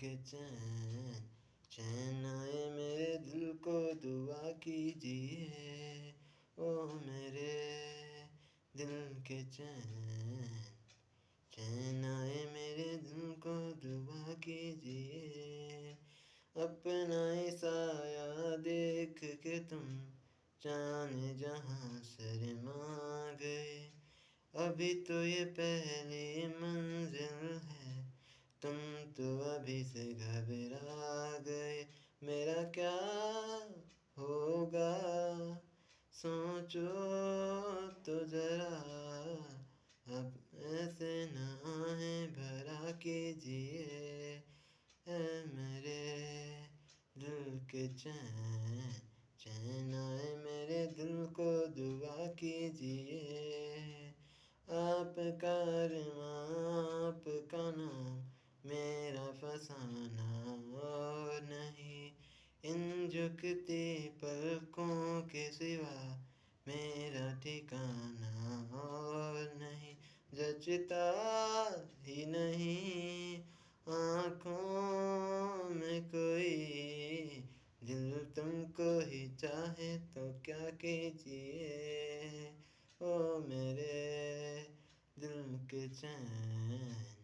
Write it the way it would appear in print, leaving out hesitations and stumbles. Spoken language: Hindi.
के चैन, चैन आए मेरे दिल को दुआ कीजिए। ओ मेरे दिल के चैन, चैन आए मेरे दिल को दुआ कीजिए। अपना ही साया देख के तुम जाने जहाँ शर्मा गए। अभी तो ये पहली मंजिल है, तुम तो अभी से घबरा गए। मेरा क्या होगा सोचो तो जरा, अब ऐसे नाहें भरा कीजिए। ऐ मेरे दिल के चैन, चैन आए मेरे दिल को दुआ कीजिए। आपका अरमां आपका नाम मेरा फसाना और नहीं, इन झुकती पलकों के सिवा मेरा ठिकाना और नहीं। जचता ही नहीं आँखों में कोई, दिल तुमको ही चाहे तो क्या कीजिए। ओ मेरे दिल के चैन।